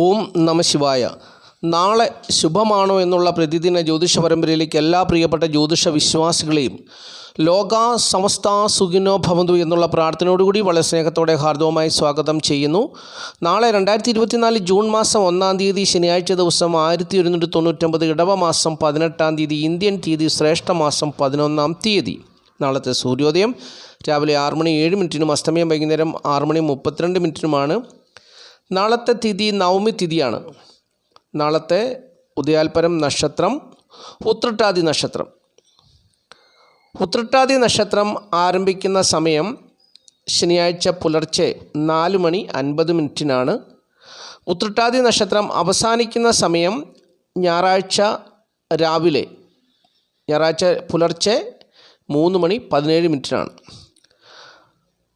ഓം നമ ശിവായ. നാളെ ശുഭമാണോ എന്നുള്ള പ്രതിദിന ജ്യോതിഷ പരമ്പരയിലേക്ക് എല്ലാ പ്രിയപ്പെട്ട ജ്യോതിഷ വിശ്വാസികളെയും ലോക സമസ്ത സുഖിനോ ഭവന്തു എന്നുള്ള പ്രാർത്ഥനയോടുകൂടി വളരെ സ്നേഹത്തോടെ ഹാർദവമായി സ്വാഗതം ചെയ്യുന്നു. നാളെ 2024 ജൂൺ മാസം 1-ാം തീയതി ശനിയാഴ്ച ദിവസം 1199 ഇടവ മാസം 18-ാം തീയതി ഇന്ത്യൻ തീയതി ശ്രേഷ്ഠ മാസം 11-ാം തീയതി. നാളത്തെ സൂര്യോദയം രാവിലെ 6:07 അസ്തമയം വൈകുന്നേരം 6:32 നാളത്തെ തിഥി നവമി തിഥിയാണ്. നാളത്തെ ഉദയാൽപരം നക്ഷത്രം ഉത്രട്ടാതി നക്ഷത്രം. ഉത്രട്ടാതി നക്ഷത്രം ആരംഭിക്കുന്ന സമയം ശനിയാഴ്ച പുലർച്ചെ 4:50 ഉത്രട്ടാതി നക്ഷത്രം അവസാനിക്കുന്ന സമയം ഞായറാഴ്ച പുലർച്ചെ 3:17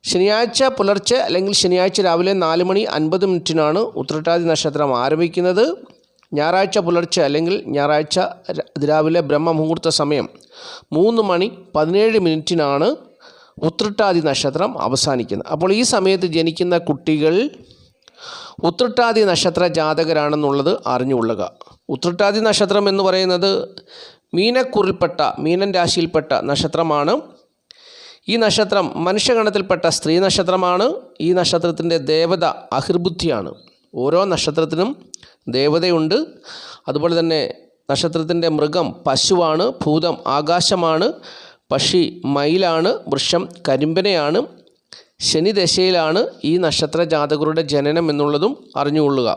ശനിയാഴ്ച പുലർച്ചെ അല്ലെങ്കിൽ ശനിയാഴ്ച രാവിലെ 4:50 ഉത്രട്ടാതി നക്ഷത്രം ആരംഭിക്കുന്നത്. ഞായറാഴ്ച പുലർച്ചെ അല്ലെങ്കിൽ ഞായറാഴ്ച രാവിലെ ബ്രഹ്മമുഹൂർത്ത സമയം 3:17 ഉത്രട്ടാതി നക്ഷത്രം അവസാനിക്കുന്നത്. അപ്പോൾ ഈ സമയത്ത് ജനിക്കുന്ന കുട്ടികൾ ഉത്രട്ടാതി നക്ഷത്ര ജാതകരാണെന്നുള്ളത് അറിഞ്ഞുകൊള്ളുക. ഉത്രട്ടാതി നക്ഷത്രം എന്ന് പറയുന്നത് മീനൻ രാശിയിൽപ്പെട്ട നക്ഷത്രമാണ്. ഈ നക്ഷത്രം മനുഷ്യഗണത്തിൽപ്പെട്ട സ്ത്രീ നക്ഷത്രമാണ്. ഈ നക്ഷത്രത്തിൻ്റെ ദേവത അഹിർബുദ്ധിയാണ്. ഓരോ നക്ഷത്രത്തിനും ദേവതയുണ്ട്. അതുപോലെ തന്നെ നക്ഷത്രത്തിൻ്റെ മൃഗം പശുവാണ്, ഭൂതം ആകാശമാണ്, പക്ഷി മയിലാണ്, വൃക്ഷം കരിമ്പനയാണ്. ശനി ദശയിലാണ് ഈ നക്ഷത്ര ജാതകരുടെ ജനനം എന്നുള്ളതും അറിഞ്ഞുകൊള്ളുക.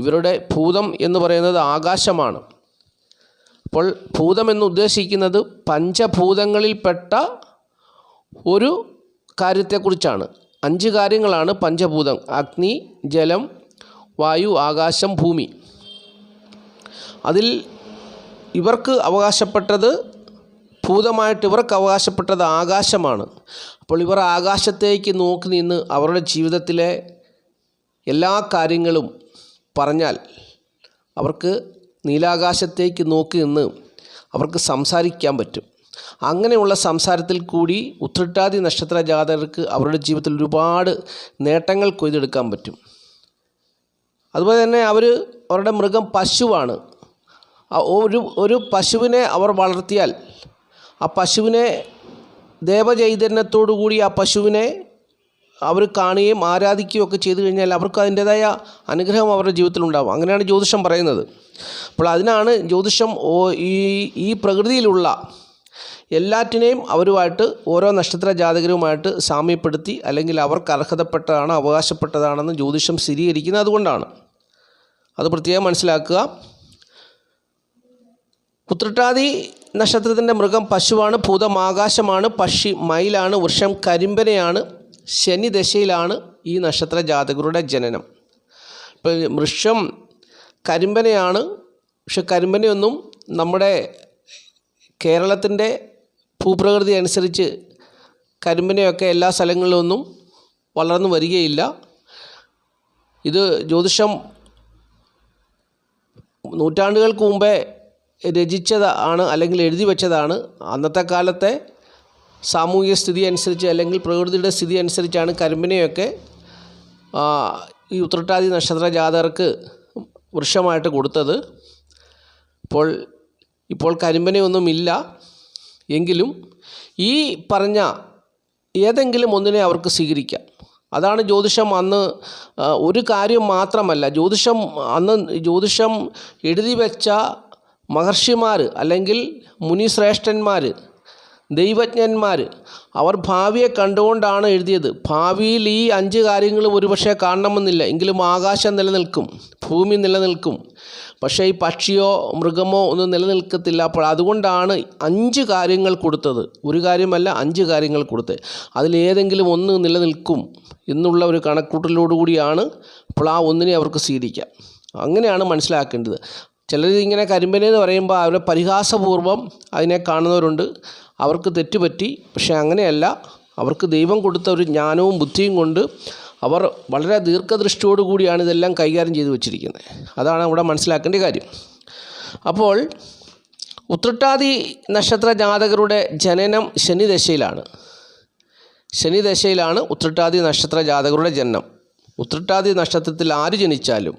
ഇവരുടെ ഭൂതം എന്ന് പറയുന്നത് ആകാശമാണ്. അപ്പോൾ ഭൂതം എന്ന് ഉദ്ദേശിക്കുന്നത് പഞ്ചഭൂതങ്ങളിൽപ്പെട്ട ഒരു കാര്യത്തെക്കുറിച്ചാണ്. 5 കാര്യങ്ങളാണ് പഞ്ചഭൂതം: അഗ്നി, ജലം, വായു, ആകാശം, ഭൂമി. അതിൽ ഇവർക്ക് അവകാശപ്പെട്ടത് ഭൂതമായിട്ട് ഇവർക്ക് അവകാശപ്പെട്ടത് ആകാശമാണ്. അപ്പോൾ ഇവർ ആകാശത്തേക്ക് നോക്കി നിന്ന് അവരുടെ ജീവിതത്തിലെ എല്ലാ കാര്യങ്ങളും പറഞ്ഞാൽ അവർക്ക് നീലാകാശത്തേക്ക് നോക്കി നിന്ന് അവർക്ക് സംസാരിക്കാൻ പറ്റും. അങ്ങനെയുള്ള സംസാരത്തിൽ കൂടി ഉത്രട്ടാതി നക്ഷത്ര ജാതകർക്ക് അവരുടെ ജീവിതത്തിൽ ഒരുപാട് നേട്ടങ്ങൾ കൊയ്തെടുക്കാൻ പറ്റും. അതുപോലെ തന്നെ അവരുടെ മൃഗം പശുവാണ്. ഒരു പശുവിനെ അവർ വളർത്തിയാൽ ആ പശുവിനെ ദേവചൈതന്യത്തോടു കൂടി ആ പശുവിനെ അവർ കാണുകയും ആരാധിക്കുകയും ഒക്കെ ചെയ്തു കഴിഞ്ഞാൽ അവർക്ക് അതിൻ്റേതായ അനുഗ്രഹം അവരുടെ ജീവിതത്തിലുണ്ടാകും. അങ്ങനെയാണ് ജ്യോതിഷം പറയുന്നത്. അപ്പോൾ അതിനാണ് ജ്യോതിഷം ഈ പ്രകൃതിയിലുള്ള എല്ലാറ്റിനെയും അവരുമായിട്ട് ഓരോ നക്ഷത്ര ജാതകരുമായിട്ട് സാമ്യപ്പെടുത്തി അല്ലെങ്കിൽ അവർക്ക് അർഹതപ്പെട്ടതാണ്, അവകാശപ്പെട്ടതാണെന്ന് ജ്യോതിഷം സ്ഥിരീകരിക്കുന്നത് അതുകൊണ്ടാണ്. അത് പ്രത്യേകം മനസ്സിലാക്കുക. ഉത്രട്ടാതി നക്ഷത്രത്തിൻ്റെ മൃഗം പശുവാണ്, ഭൂതം ആകാശമാണ്, പക്ഷി മയിലാണ്, വൃക്ഷം കരിമ്പനയാണ്. ശനി ദശയിലാണ് ഈ നക്ഷത്ര ജാതകരുടെ ജനനം. ഇപ്പോൾ വൃക്ഷം കരിമ്പനയാണ്. പക്ഷെ കരിമ്പനയൊന്നും നമ്മുടെ കേരളത്തിൻ്റെ ഭൂപ്രകൃതി അനുസരിച്ച് കരിമ്പനയൊക്കെ എല്ലാ സ്ഥലങ്ങളിലൊന്നും വളർന്നു വരികയില്ല. ഇത് ജ്യോതിഷം നൂറ്റാണ്ടുകൾക്ക് മുമ്പേ രചിച്ചതാണ് അല്ലെങ്കിൽ എഴുതി വച്ചതാണ്. അന്നത്തെ കാലത്തെ സാമൂഹിക സ്ഥിതി അനുസരിച്ച് അല്ലെങ്കിൽ പ്രകൃതിയുടെ സ്ഥിതി അനുസരിച്ചാണ് കരിമ്പനയൊക്കെ ഈ ഉത്രട്ടാതി നക്ഷത്ര ജാതകർക്ക് വൃക്ഷമായിട്ട് കൊടുത്തത്. ഇപ്പോൾ കരിമ്പനയൊന്നുമില്ല. എങ്കിലും ഈ പറഞ്ഞ ഏതെങ്കിലും ഒന്നിനെ അവർക്ക് സ്വീകരിക്കാം. അതാണ് ജ്യോതിഷം. അന്ന് ഒരു കാര്യം മാത്രമല്ല, ജ്യോതിഷം എഴുതി വെച്ച മഹർഷിമാർ അല്ലെങ്കിൽ മുനിശ്രേഷ്ഠന്മാർ, ദൈവജ്ഞന്മാർ അവർ ഭാവിയെ കണ്ടുകൊണ്ടാണ് എഴുതിയത്. ഭാവിയിൽ ഈ 5 കാര്യങ്ങളും ഒരുപക്ഷെ കാണണമെന്നില്ല. എങ്കിലും ആകാശം നിലനിൽക്കും, ഭൂമി നിലനിൽക്കും, പക്ഷേ ഈ പക്ഷിയോ മൃഗമോ ഒന്നും നിലനിൽക്കത്തില്ല. അപ്പോൾ അതുകൊണ്ടാണ് 5 കാര്യങ്ങൾ കൊടുത്തത്. ഒരു കാര്യമല്ല, 5 കാര്യങ്ങൾ കൊടുത്തത്. അതിലേതെങ്കിലും ഒന്ന് നിലനിൽക്കും എന്നുള്ള ഒരു കണക്കൂട്ടലോടുകൂടിയാണ് അപ്പോൾ ആ ഒന്നിനെ അവർക്ക് സ്വീകരിക്കാം. അങ്ങനെയാണ് മനസ്സിലാക്കേണ്ടത്. ചിലരിങ്ങനെ കരിമ്പനെന്ന് പറയുമ്പോൾ അവരെ പരിഹാസപൂർവ്വം അതിനെ കാണുന്നവരുണ്ട്. അവർക്ക് തെറ്റുപറ്റി. പക്ഷേ അങ്ങനെയല്ല. അവർക്ക് ദൈവം കൊടുത്ത ഒരു ജ്ഞാനവും ബുദ്ധിയും കൊണ്ട് അവർ വളരെ ദീർഘദൃഷ്ടിയോടുകൂടിയാണ് ഇതെല്ലാം കൈകാര്യം ചെയ്തു വച്ചിരിക്കുന്നത്. അതാണ് ഇവിടെ മനസ്സിലാക്കേണ്ട കാര്യം. അപ്പോൾ ഉത്രട്ടാതി നക്ഷത്ര ജാതകരുടെ ജനനം ശനിദശയിലാണ് ഉത്രട്ടാതി നക്ഷത്ര ജാതകരുടെ ജനനം. ഉത്രട്ടാതി നക്ഷത്രത്തിൽ ആര് ജനിച്ചാലും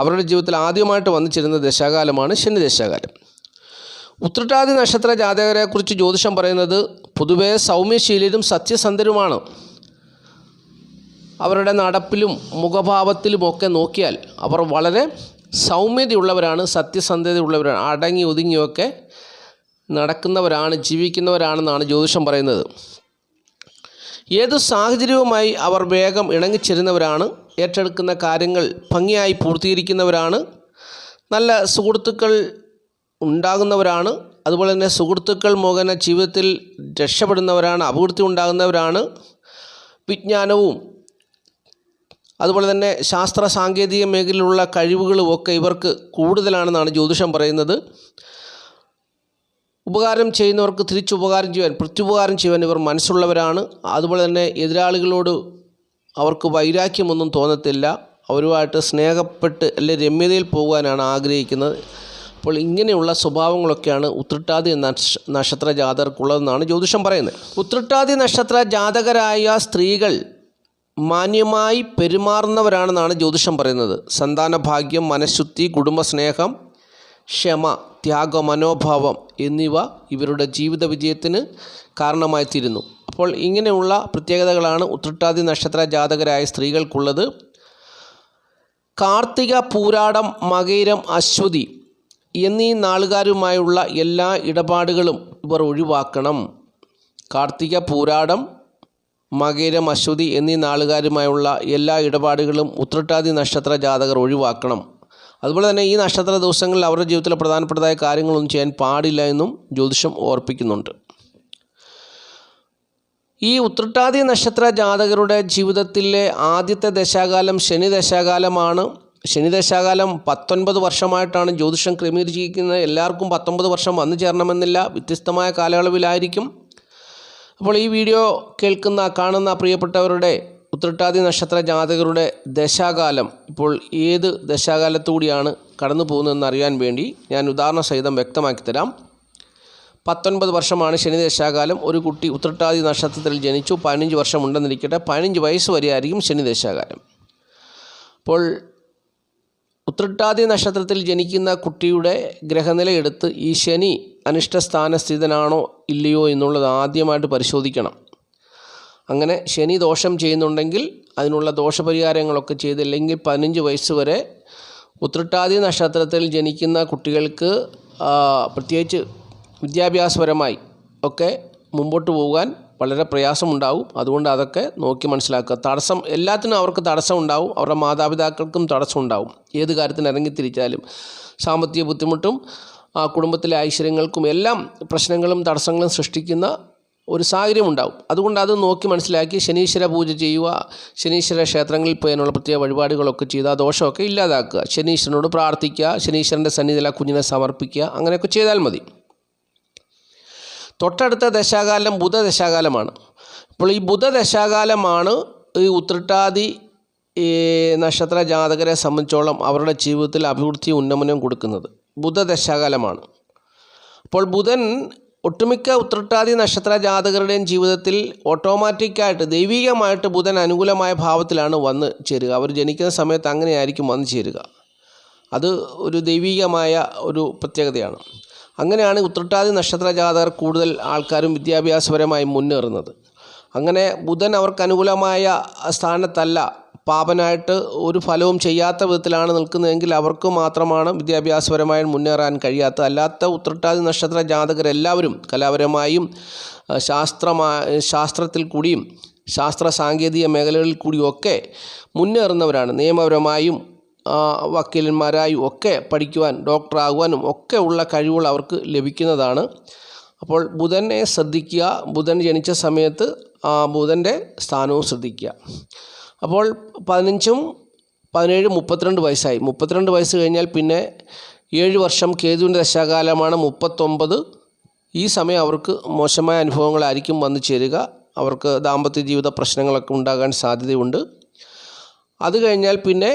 അവരുടെ ജീവിതത്തിൽ ആദ്യമായിട്ട് വന്നു ചേരുന്ന ദശാകാലമാണ് ശനി ദശാകാലം. ഉത്രട്ടാതി നക്ഷത്ര ജാതകരെക്കുറിച്ച് ജ്യോതിഷം പറയുന്നത് പൊതുവേ സൗമ്യശീലരും സത്യസന്ധരുമാണ്. അവരുടെ നടപ്പിലും മുഖഭാവത്തിലുമൊക്കെ നോക്കിയാൽ അവർ വളരെ സൗമ്യതയുള്ളവരാണ്, സത്യസന്ധതയുള്ളവരാണ്, അടങ്ങി ഒതുങ്ങിയൊക്കെ നടക്കുന്നവരാണ്, ജീവിക്കുന്നവരാണെന്നാണ് ജ്യോതിഷം പറയുന്നത്. ഏതു സാഹചര്യവുമായി അവർ വേഗം ഇണങ്ങിച്ചേരുന്നവരാണ്, ഏറ്റെടുക്കുന്ന കാര്യങ്ങൾ ഭംഗിയായി പൂർത്തീകരിക്കുന്നവരാണ്, നല്ല സുഹൃത്തുക്കൾ ഉണ്ടാകുന്നവരാണ്, അതുപോലെ തന്നെ സുഹൃത്തുക്കൾ മുഖേന ജീവിതത്തിൽ രക്ഷപ്പെടുന്നവരാണ്, അഭിവൃദ്ധി ഉണ്ടാകുന്നവരാണ്. വിജ്ഞാനവും അതുപോലെ തന്നെ ശാസ്ത്ര സാങ്കേതിക മേഖലയിലുള്ള കഴിവുകളും ഒക്കെ ഇവർക്ക് കൂടുതലാണെന്നാണ് ജ്യോതിഷം പറയുന്നത്. ഉപകാരം ചെയ്യുന്നവർക്ക് തിരിച്ചുപകാരം ചെയ്യാൻ, പ്രത്യുപകാരം ചെയ്യാൻ ഇവർ മനസ്സുള്ളവരാണ്. അതുപോലെ തന്നെ എതിരാളികളോട് അവർക്ക് വൈരാഗ്യമൊന്നും തോന്നത്തില്ല. അവരുമായിട്ട് സ്നേഹപ്പെട്ട് അല്ലെങ്കിൽ രമ്യതയിൽ പോകാനാണ് ആഗ്രഹിക്കുന്നത്. അപ്പോൾ ഇങ്ങനെയുള്ള സ്വഭാവങ്ങളൊക്കെയാണ് ഉത്രട്ടാതി നക്ഷത്ര ജാതകർക്കുള്ളതെന്നാണ് ജ്യോതിഷം പറയുന്നത്. ഉത്രട്ടാതി നക്ഷത്ര ജാതകരായ സ്ത്രീകൾ മാന്യമായി പെരുമാറുന്നവരാണെന്നാണ് ജ്യോതിഷം പറയുന്നത്. സന്താനഭാഗ്യം, മനഃശുദ്ധി, കുടുംബസ്നേഹം, ക്ഷമ, ത്യാഗ മനോഭാവം എന്നിവ ഇവരുടെ ജീവിത വിജയത്തിന് കാരണമായി തീരുന്നു. അപ്പോൾ ഇങ്ങനെയുള്ള പ്രത്യേകതകളാണ് ഉത്രട്ടാതി നക്ഷത്ര ജാതകരായ സ്ത്രീകൾക്കുള്ളത്. കാർത്തിക, പൂരാടം, മകയിരം, അശ്വതി എന്നീ നാളുകാരുമായുള്ള എല്ലാ ഇടപാടുകളും ഇവർ ഒഴിവാക്കണം. കാർത്തിക, പൂരാടം, മകയിരം, അശ്വതി എന്നീ നാളുകാരുമായുള്ള എല്ലാ ഇടപാടുകളും ഉത്രട്ടാതി നക്ഷത്ര ജാതകർ ഒഴിവാക്കണം. അതുപോലെ തന്നെ ഈ നക്ഷത്ര ദിവസങ്ങളിൽ അവരുടെ ജീവിതത്തിലെ പ്രധാനപ്പെട്ടതായ കാര്യങ്ങളൊന്നും ചെയ്യാൻ പാടില്ല എന്നും ജ്യോതിഷം ഓർപ്പിക്കുന്നുണ്ട്. ഈ ഉത്രട്ടാതി നക്ഷത്ര ജാതകരുടെ ജീവിതത്തിലെ ആദ്യത്തെ ദശാകാലം ശനി ദശാകാലമാണ്. ശനി ദശാകാലം 19 വർഷമായിട്ടാണ് ജ്യോതിഷം ക്രമീകരിച്ചിരിക്കുന്നത്. എല്ലാവർക്കും 19 വർഷം വന്നു ചേരണമെന്നില്ല, വ്യത്യസ്തമായ കാലയളവിലായിരിക്കും. അപ്പോൾ ഈ വീഡിയോ കാണുന്ന പ്രിയപ്പെട്ടവരുടെ ഉത്രട്ടാതി നക്ഷത്ര ജാതകരുടെ ദശാകാലം ഇപ്പോൾ ഏത് ദശാകാലത്തുകൂടിയാണ് കടന്നു പോകുന്നതെന്ന് അറിയാൻ വേണ്ടി ഞാൻ ഉദാഹരണ സഹിതം വ്യക്തമാക്കി തരാം. 19 വർഷമാണ് ശനി ദശാകാലം. ഒരു കുട്ടി ഉത്രട്ടാതി നക്ഷത്രത്തിൽ ജനിച്ചു, 15 വർഷം ഉണ്ടെന്നിരിക്കട്ടെ, 15 വയസ്സ് വരെ ആയിരിക്കും ശനി ദശാകാലം. അപ്പോൾ ഉത്രട്ടാതി നക്ഷത്രത്തിൽ ജനിക്കുന്ന കുട്ടിയുടെ ഗ്രഹനില എടുത്ത് ഈ ശനി അനിഷ്ടസ്ഥാനസ്ഥിതനാണോ ഇല്ലയോ എന്നുള്ളത് ആദ്യമായിട്ട് പരിശോധിക്കണം. അങ്ങനെ ശനി ദോഷം ചെയ്യുന്നുണ്ടെങ്കിൽ അതിനുള്ള ദോഷപരിഹാരങ്ങളൊക്കെ ചെയ്തില്ലെങ്കിൽ 15 വയസ്സ് വരെ ഉത്രട്ടാതി നക്ഷത്രത്തിൽ ജനിക്കുന്ന കുട്ടികൾക്ക് പ്രത്യേകിച്ച് വിദ്യാഭ്യാസപരമായി ഒക്കെ മുമ്പോട്ട് പോകാൻ വളരെ പ്രയാസമുണ്ടാവും. അതുകൊണ്ട് അതൊക്കെ നോക്കി മനസ്സിലാക്കുക. എല്ലാത്തിനും അവർക്ക് തടസ്സം ഉണ്ടാവും, അവരുടെ മാതാപിതാക്കൾക്കും തടസ്സം ഉണ്ടാവും. ഏത് കാര്യത്തിന് ഇറങ്ങിത്തിരിച്ചാലും സാമ്പത്തിക ബുദ്ധിമുട്ടും കുടുംബത്തിലെ ഐശ്വര്യങ്ങൾക്കും എല്ലാം പ്രശ്നങ്ങളും തടസ്സങ്ങളും സൃഷ്ടിക്കുന്ന ഒരു സാഹചര്യം ഉണ്ടാവും. അതുകൊണ്ട് അത് നോക്കി മനസ്സിലാക്കി ശനീശ്വര പൂജ ചെയ്യുക, ശനീശ്വര ക്ഷേത്രങ്ങളിൽ പോയതിനുള്ള പ്രത്യേക വഴിപാടുകളൊക്കെ ചെയ്ത് ആ ദോഷമൊക്കെ ഇല്ലാതാക്കുക, ശനീശ്വരനോട് പ്രാർത്ഥിക്കുക, ശനീശ്വരൻ്റെ സന്നിധിയിൽ ആ കുഞ്ഞിനെ സമർപ്പിക്കുക, അങ്ങനെയൊക്കെ ചെയ്താൽ മതി. തൊട്ടടുത്ത ദശാകാലം ബുധദശാകാലമാണ്. അപ്പോൾ ഈ ബുധദശാകാലമാണ് ഈ ഉത്രട്ടാതി നക്ഷത്ര ജാതകരെ സംബന്ധിച്ചോളം അവരുടെ ജീവിതത്തിൽ അഭിവൃദ്ധി ഉന്നമനം കൊടുക്കുന്നത് ബുധദശാകാലമാണ്. അപ്പോൾ ബുധൻ ഒട്ടുമിക്ക ഉത്രട്ടാതി നക്ഷത്ര ജാതകരുടെയും ജീവിതത്തിൽ ഓട്ടോമാറ്റിക്കായിട്ട് ദൈവികമായിട്ട് ബുധൻ അനുകൂലമായ ഭാവത്തിലാണ് വന്ന് ചേരുക. അവർ ജനിക്കുന്ന സമയത്ത് അങ്ങനെയായിരിക്കും വന്നു ചേരുക. അത് ഒരു ദൈവികമായ ഒരു പ്രത്യേകതയാണ്. അങ്ങനെയാണ് ഉത്രട്ടാതി നക്ഷത്ര ജാതകർ കൂടുതൽ ആൾക്കാരും വിദ്യാഭ്യാസപരമായി മുന്നേറുന്നത്. അങ്ങനെ ബുധൻ അവർക്ക് അനുകൂലമായ സ്ഥാനത്തല്ല, പാപനായിട്ട് ഒരു ഫലവും ചെയ്യാത്ത വിധത്തിലാണ് നിൽക്കുന്നതെങ്കിൽ അവർക്ക് മാത്രമാണ് വിദ്യാഭ്യാസപരമായി മുന്നേറാൻ കഴിയാത്തത്. അല്ലാത്ത ഉത്രട്ടാതി നക്ഷത്ര ജാതകരെല്ലാവരും കലാപരമായും ശാസ്ത്രത്തിൽ കൂടിയും ശാസ്ത്ര സാങ്കേതിക മേഖലകളിൽ കൂടിയൊക്കെ മുന്നേറുന്നവരാണ്. നിയമപരമായും വക്കീലന്മാരായും ഒക്കെ പഠിക്കുവാൻ, ഡോക്ടറാകുവാനും ഒക്കെ ഉള്ള കഴിവുകൾ അവർക്ക് ലഭിക്കുന്നതാണ്. അപ്പോൾ ബുധനെ ശ്രദ്ധിക്കുക. ബുധൻ ജനിച്ച സമയത്ത് ബുധൻ്റെ സ്ഥാനവും ശ്രദ്ധിക്കുക. അപ്പോൾ 15, 17, 32 വയസ്സായി. 32 വയസ്സ് കഴിഞ്ഞാൽ പിന്നെ 7 വർഷം കേതുവിൻ്റെ ദശാകാലമാണ്. 39 ഈ സമയം അവർക്ക് മോശമായ അനുഭവങ്ങളായിരിക്കും വന്നു ചേരുക. അവർക്ക് ദാമ്പത്യ ജീവിത പ്രശ്നങ്ങളൊക്കെ ഉണ്ടാകാൻ സാധ്യതയുണ്ട്. അത് കഴിഞ്ഞാൽ പിന്നെ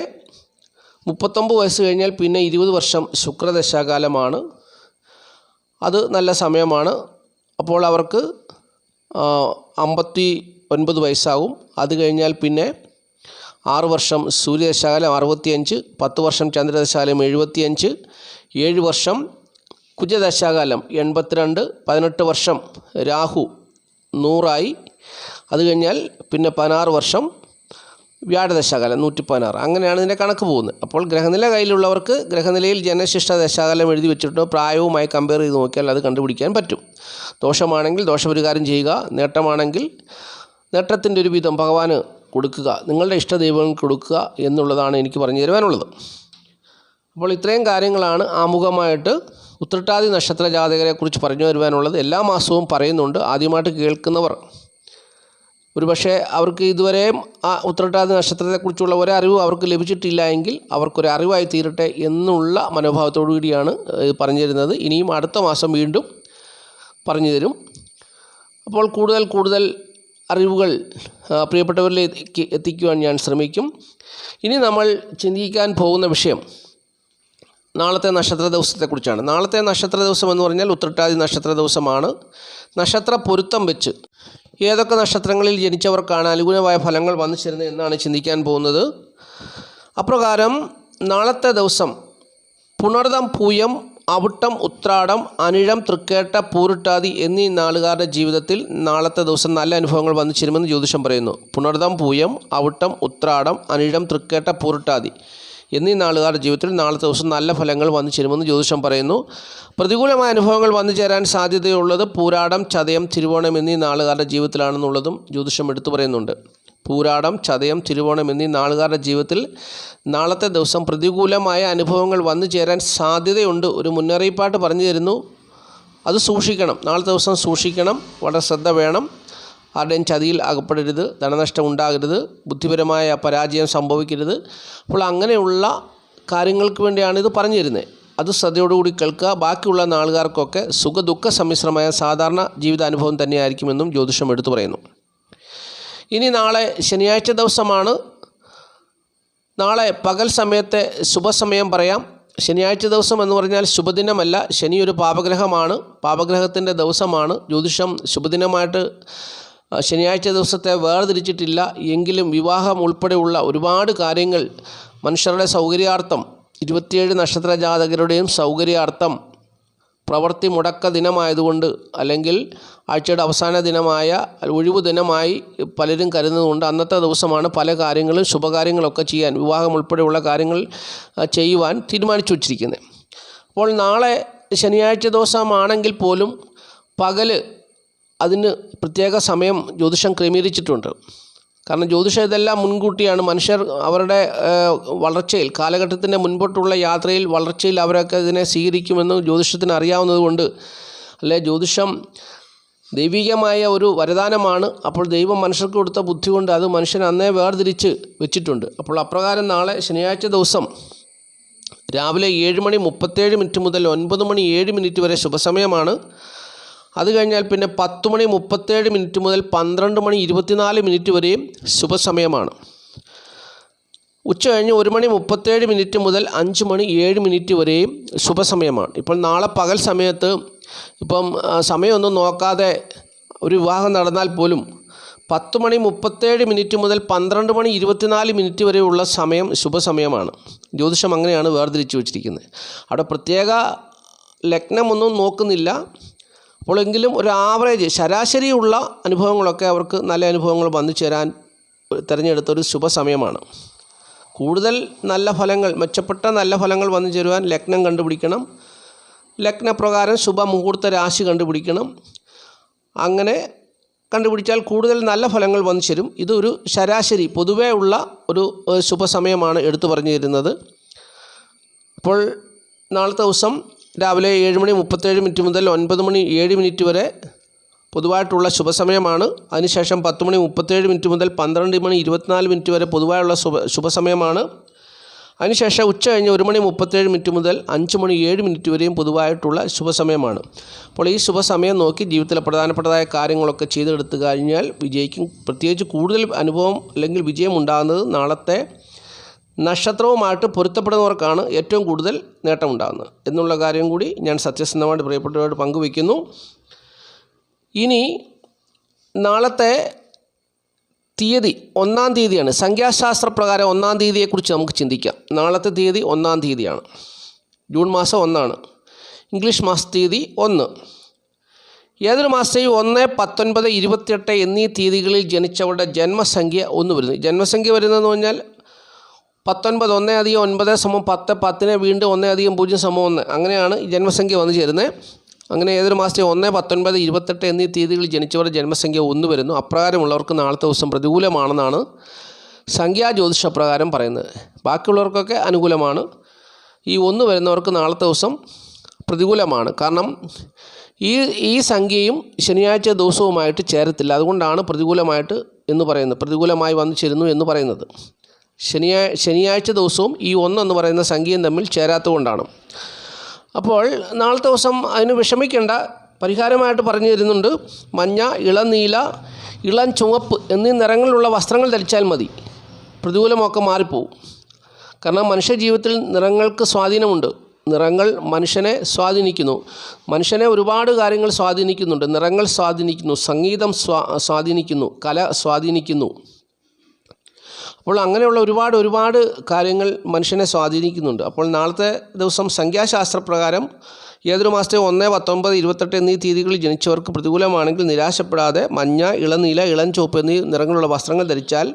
39 വയസ്സ് കഴിഞ്ഞാൽ പിന്നെ 20 വർഷം ശുക്രദശാകാലമാണ്. അത് നല്ല സമയമാണ്. അപ്പോൾ അവർക്ക് 59 വയസ്സാകും. അത് കഴിഞ്ഞാൽ പിന്നെ 6 വർഷം സൂര്യദശാകാലം 65, 10 വർഷം ചന്ദ്രദശാകാലം 75, 7 വർഷം കുജദശാകാലം 82, 18 വർഷം രാഹു 100 അത് കഴിഞ്ഞാൽ പിന്നെ 16 വർഷം വ്യാഴദശാകാലം 116. അങ്ങനെയാണ് ഇതിൻ്റെ കണക്ക് പോകുന്നത്. അപ്പോൾ ഗ്രഹനില കയ്യിലുള്ളവർക്ക് ഗ്രഹനിലയിൽ ജനശിഷ്ട ദശാകാലം എഴുതി വെച്ചിട്ട് പ്രായവുമായി കമ്പയർ ചെയ്ത് നോക്കിയാൽ അത് കണ്ടുപിടിക്കാൻ പറ്റും. ദോഷമാണെങ്കിൽ ദോഷപരിഹാരം ചെയ്യുക, നേട്ടമാണെങ്കിൽ നേട്ടത്തിൻ്റെ ഒരു വിധം ഭഗവാന് കൊടുക്കുക, നിങ്ങളുടെ ഇഷ്ടദൈവങ്ങൾക്ക് കൊടുക്കുക എന്നുള്ളതാണ് എനിക്ക് പറഞ്ഞു തരുവാനുള്ളത്. അപ്പോൾ ഇത്രയും കാര്യങ്ങളാണ് ആമുഖമായിട്ട് ഉത്രട്ടാതി നക്ഷത്ര ജാതകരെക്കുറിച്ച് പറഞ്ഞു തരുവാനുള്ളത്. എല്ലാ മാസവും പറയുന്നുണ്ട്. ആദ്യമായിട്ട് കേൾക്കുന്നവർ ഒരുപക്ഷെ അവർക്ക് ഇതുവരെയും ആ ഉത്രട്ടാതി നക്ഷത്രത്തെക്കുറിച്ചുള്ള ഒരറിവ് അവർക്ക് ലഭിച്ചിട്ടില്ല എങ്കിൽ അവർക്കൊരു അറിവായി തീരട്ടെ എന്നുള്ള മനോഭാവത്തോടു കൂടിയാണ് പറഞ്ഞു തരുന്നത്. ഇനിയും അടുത്ത മാസം വീണ്ടും പറഞ്ഞു തരും. അപ്പോൾ കൂടുതൽ അറിവുകൾ പ്രിയപ്പെട്ടവരിലേക്ക് എത്തിക്കുവാൻ ഞാൻ ശ്രമിക്കും. ഇനി നമ്മൾ ചിന്തിക്കാൻ പോകുന്ന വിഷയം നാളത്തെ നക്ഷത്ര ദിവസത്തെക്കുറിച്ചാണ്. നാളത്തെ നക്ഷത്ര ദിവസം എന്ന് പറഞ്ഞാൽ ഉത്രട്ടാതി നക്ഷത്ര ദിവസമാണ്. നക്ഷത്ര പൊരുത്തം വെച്ച് ഏതൊക്കെ നക്ഷത്രങ്ങളിൽ ജനിച്ചവർക്കാണ് അനുകൂലമായ ഫലങ്ങൾ വന്നു ചേരുന്നത് എന്നാണ് ചിന്തിക്കാൻ പോകുന്നത്. അപ്രകാരം നാളത്തെ ദിവസം പുണർദം, പൂയം, അവിട്ടം, ഉത്രാടം, അനിഴം, തൃക്കേട്ട, പൂരുട്ടാതി എന്നീ നാളുകാരുടെ ജീവിതത്തിൽ നാളത്തെ ദിവസം നല്ല അനുഭവങ്ങൾ വന്നു ചേരുമെന്ന് ജ്യോതിഷം പറയുന്നു. പുണർദം, പൂയം, അവിട്ടം, ഉത്രാടം, അനിഴം, തൃക്കേട്ട, പൂരുട്ടാതി എന്നീ നാളുകാരുടെ ജീവിതത്തിൽ നാളത്തെ ദിവസം നല്ല ഫലങ്ങൾ വന്നു ചേരുമെന്ന് ജ്യോതിഷം പറയുന്നു. പ്രതികൂലമായ അനുഭവങ്ങൾ വന്നു ചേരാൻ സാധ്യതയുള്ളത് പൂരാടം, ചതയം, തിരുവോണം എന്നീ നാളുകാരുടെ ജീവിതത്തിലാണെന്നുള്ളതും ജ്യോതിഷം എടുത്തു പറയുന്നുണ്ട്. പൂരാടം, ചതയം, തിരുവോണം എന്നീ നാളുകാരുടെ ജീവിതത്തിൽ നാളത്തെ ദിവസം പ്രതികൂലമായ അനുഭവങ്ങൾ വന്നു ചേരാൻ സാധ്യതയുണ്ട്. ഒരു മുന്നറിയിപ്പായിട്ട് പറഞ്ഞു തരുന്നു. അത് സൂക്ഷിക്കണം. നാളത്തെ ദിവസം സൂക്ഷിക്കണം. വളരെ ശ്രദ്ധ വേണം. ആരുടെയും ചതിയിൽ അകപ്പെടരുത്, ധനനഷ്ടം ഉണ്ടാകരുത്, ബുദ്ധിപരമായ പരാജയം സംഭവിക്കരുത്. അപ്പോൾ അങ്ങനെയുള്ള കാര്യങ്ങൾക്ക് വേണ്ടിയാണ് ഇത് പറഞ്ഞു തരുന്നത്. അത് ശ്രദ്ധയോടുകൂടി കേൾക്കുക. ബാക്കിയുള്ള നാളുകാർക്കൊക്കെ സുഖദുഃഖ സമ്മിശ്രമായ സാധാരണ ജീവിതാനുഭവം തന്നെയായിരിക്കുമെന്നും ജ്യോതിഷം എടുത്തു പറയുന്നു. ഇനി നാളെ ശനിയാഴ്ച ദിവസമാണ്. നാളെ പകൽ സമയത്തെ ശുഭസമയം പറയാം. ശനിയാഴ്ച ദിവസം എന്ന് പറഞ്ഞാൽ ശുഭദിനമല്ല. ശനി ഒരു പാപഗ്രഹമാണ്, പാപഗ്രഹത്തിൻ്റെ ദിവസമാണ്. ജ്യോതിഷം ശുഭദിനമായിട്ട് ശനിയാഴ്ച ദിവസത്തെ വേർതിരിച്ചിട്ടില്ല. എങ്കിലും വിവാഹം ഉൾപ്പെടെയുള്ള ഒരുപാട് കാര്യങ്ങൾ മനുഷ്യരുടെ സൗകര്യാർത്ഥം 27 നക്ഷത്ര ജാതകരുടെയും സൗകര്യാർത്ഥം പ്രവൃത്തി മുടക്ക ദിനമായതുകൊണ്ട്, അല്ലെങ്കിൽ ആഴ്ചയുടെ അവസാന ദിനമായ ഒഴിവു ദിനമായി പലരും കരുതുന്നതുകൊണ്ട് അന്നത്തെ ദിവസമാണ് പല കാര്യങ്ങളും ശുഭകാര്യങ്ങളൊക്കെ ചെയ്യാൻ, വിവാഹം ഉൾപ്പെടെയുള്ള കാര്യങ്ങൾ ചെയ്യുവാൻ തീരുമാനിച്ചു വച്ചിരിക്കുന്നത്. അപ്പോൾ നാളെ ശനിയാഴ്ച ദിവസമാണെങ്കിൽ പോലും പകൽ അതിന് പ്രത്യേക സമയം ജ്യോതിഷം ക്രമീകരിച്ചിട്ടുണ്ട്. കാരണം ജ്യോതിഷം ഇതെല്ലാം മുൻകൂട്ടിയാണ്. മനുഷ്യർ അവരുടെ വളർച്ചയിൽ, കാലഘട്ടത്തിൻ്റെ മുൻപോട്ടുള്ള യാത്രയിൽ വളർച്ചയിൽ അവരൊക്കെ ഇതിനെ സ്വീകരിക്കുമെന്ന് ജ്യോതിഷത്തിന് അറിയാവുന്നതുകൊണ്ട്, അല്ലെ, ജ്യോതിഷം ദൈവികമായ ഒരു വരദാനമാണ്. അപ്പോൾ ദൈവം മനുഷ്യർക്ക് കൊടുത്ത ബുദ്ധി കൊണ്ട് അത് മനുഷ്യൻ അന്നേ വേർതിരിച്ച് വെച്ചിട്ടുണ്ട്. അപ്പോൾ അപ്രകാരം നാളെ ശനിയാഴ്ച ദിവസം രാവിലെ 7:37 മുതൽ 9:07 വരെ ശുഭസമയമാണ്. അത് കഴിഞ്ഞാൽ പിന്നെ 10:37 മുതൽ 12:24 വരെയും ശുഭസമയമാണ്. ഉച്ച കഴിഞ്ഞ് 1:37 മുതൽ 5:07 വരെയും ശുഭസമയമാണ്. ഇപ്പോൾ നാളെ പകൽ സമയത്ത് ഇപ്പം സമയമൊന്നും നോക്കാതെ ഒരു വിവാഹം നടന്നാൽ പോലും 10:37 മുതൽ 12:24 വരെയുള്ള സമയം ശുഭസമയമാണ്. ജ്യോതിഷം അങ്ങനെയാണ് വേർതിരിച്ച് വച്ചിരിക്കുന്നത്. അവിടെ പ്രത്യേക ലഗ്നമൊന്നും നോക്കുന്നില്ല. അപ്പോൾ എങ്കിലും ഒരു ആവറേജ് ശരാശരിയുള്ള അനുഭവങ്ങളൊക്കെ അവർക്ക് നല്ല അനുഭവങ്ങൾ വന്നു ചേരാൻ തിരഞ്ഞെടുത്തൊരു ശുഭസമയമാണ്. കൂടുതൽ നല്ല ഫലങ്ങൾ, മെച്ചപ്പെട്ട നല്ല ഫലങ്ങൾ വന്നു ചേരുവാൻ ലഗ്നം കണ്ടുപിടിക്കണം. ലഗ്നപ്രകാരം ശുഭമുഹൂർത്ത രാശി കണ്ടുപിടിക്കണം. അങ്ങനെ കണ്ടുപിടിച്ചാൽ കൂടുതൽ നല്ല ഫലങ്ങൾ വന്നു ചേരും. ഇതൊരു ശരാശരി പൊതുവേ ഉള്ള ഒരു ശുഭസമയമാണ് എടുത്തു പറഞ്ഞു തരുന്നത്. അപ്പോൾ നാളത്തെ ദിവസം രാവിലെ 7:37 മുതൽ 9:07 വരെ പൊതുവായിട്ടുള്ള ശുഭസമയമാണ്. അതിനുശേഷം 10:37 മുതൽ 12:24 വരെ പൊതുവായുള്ള ശുഭസമയമാണ്. അതിനുശേഷം ഉച്ച കഴിഞ്ഞ് 1:37 മുതൽ 5:07 വരെയും പൊതുവായിട്ടുള്ള ശുഭസമയമാണ്. അപ്പോൾ ഈ ശുഭസമയം നോക്കി ജീവിതത്തിലെ പ്രധാനപ്പെട്ടതായ കാര്യങ്ങളൊക്കെ ചെയ്തെടുത്തു കഴിഞ്ഞാൽ വിജയിക്കും. പ്രത്യേകിച്ച് കൂടുതൽ അനുഭവം അല്ലെങ്കിൽ വിജയം ഉണ്ടാകുന്നത് നാളത്തെ നക്ഷത്രവുമായിട്ട് പൊരുത്തപ്പെടുന്നവർക്കാണ് ഏറ്റവും കൂടുതൽ നേട്ടമുണ്ടാകുന്നത് എന്നുള്ള കാര്യം കൂടി ഞാൻ സത്യസന്ധമായിട്ട് പ്രിയപ്പെട്ടവരോട് പങ്കുവയ്ക്കുന്നു. ഇനി നാളത്തെ തീയതി 1-ാം തീയതിയാണ്. സംഖ്യാശാസ്ത്ര പ്രകാരം 1-ാം തീയതിയെക്കുറിച്ച് നമുക്ക് ചിന്തിക്കാം. നാളത്തെ തീയതി 1-ാം തീയതിയാണ്. ജൂൺ മാസം 1 ഇംഗ്ലീഷ് മാസ തീയതി 1. ഏതൊരു മാസത്തെയും 1, 19, 28 എന്നീ തീയതികളിൽ ജനിച്ചവരുടെ ജന്മസംഖ്യ 1 വരുന്നു. ജന്മസംഖ്യ വരുന്നതെന്ന് പറഞ്ഞാൽ 19 1 + 9 = 10, 10 വീണ്ടും 1 + 0 = 1. അങ്ങനെയാണ് ഈ ജന്മസംഖ്യ വന്നു ചേരുന്നത്. അങ്ങനെ ഏതൊരു മാസത്തെ 1, 19, 28 എന്നീ തീയതികളിൽ ജനിച്ചവരുടെ ജന്മസംഖ്യ 1 വരുന്നു. അപ്രകാരമുള്ളവർക്ക് നാളത്തെ ദിവസം പ്രതികൂലമാണെന്നാണ് സംഖ്യാജ്യോതിഷപ്രകാരം പറയുന്നത്. ബാക്കിയുള്ളവർക്കൊക്കെ അനുകൂലമാണ്. ഈ 1 വരുന്നവർക്ക് നാളത്തെ ദിവസം പ്രതികൂലമാണ്. കാരണം ഈ സംഖ്യയും ശനിയാഴ്ച ദിവസവുമായിട്ട് ചേരത്തില്ല. അതുകൊണ്ടാണ് പ്രതികൂലമായിട്ട് എന്ന് പറയുന്നത്, പ്രതികൂലമായി വന്നു ചേരുന്നു എന്ന് പറയുന്നത്. ശനിയാഴ്ച ദിവസവും ഈ 1 എന്ന് പറയുന്ന സംഖ്യയും തമ്മിൽ ചേരാത്തതുകൊണ്ടാണ്. അപ്പോൾ നാളത്തെ ദിവസം അതിന് വിഷമിക്കേണ്ട. പരിഹാരമായിട്ട് പറഞ്ഞു തരുന്നുണ്ട്. മഞ്ഞ, ഇളനീല, ഇളം ചുവപ്പ് എന്നീ നിറങ്ങളിലുള്ള വസ്ത്രങ്ങൾ ധരിച്ചാൽ മതി. പ്രതികൂലമൊക്കെ മാറിപ്പോവും. കാരണം മനുഷ്യ ജീവിതത്തിൽ നിറങ്ങൾക്ക് സ്വാധീനമുണ്ട്. നിറങ്ങൾ മനുഷ്യനെ സ്വാധീനിക്കുന്നു. മനുഷ്യനെ ഒരുപാട് കാര്യങ്ങൾ സ്വാധീനിക്കുന്നുണ്ട്. നിറങ്ങൾ സ്വാധീനിക്കുന്നു, സംഗീതം സ്വാധീനിക്കുന്നു, കല സ്വാധീനിക്കുന്നു. അപ്പോൾ അങ്ങനെയുള്ള ഒരുപാട് കാര്യങ്ങൾ മനുഷ്യനെ സ്വാധീനിക്കുന്നുണ്ട്. അപ്പോൾ നാളത്തെ ദിവസം സംഖ്യാശാസ്ത്രപ്രകാരം ഏതൊരു മാസത്തെ 1, 19, 28 എന്നീ തീയതികളിൽ ജനിച്ചവർക്ക് പ്രതികൂലമാണെങ്കിൽ നിരാശപ്പെടാതെ മഞ്ഞ, ഇളനീല, ഇളം ചുവപ്പ് എന്നീ നിറങ്ങളുള്ള വസ്ത്രങ്ങൾ ധരിച്ചാൽ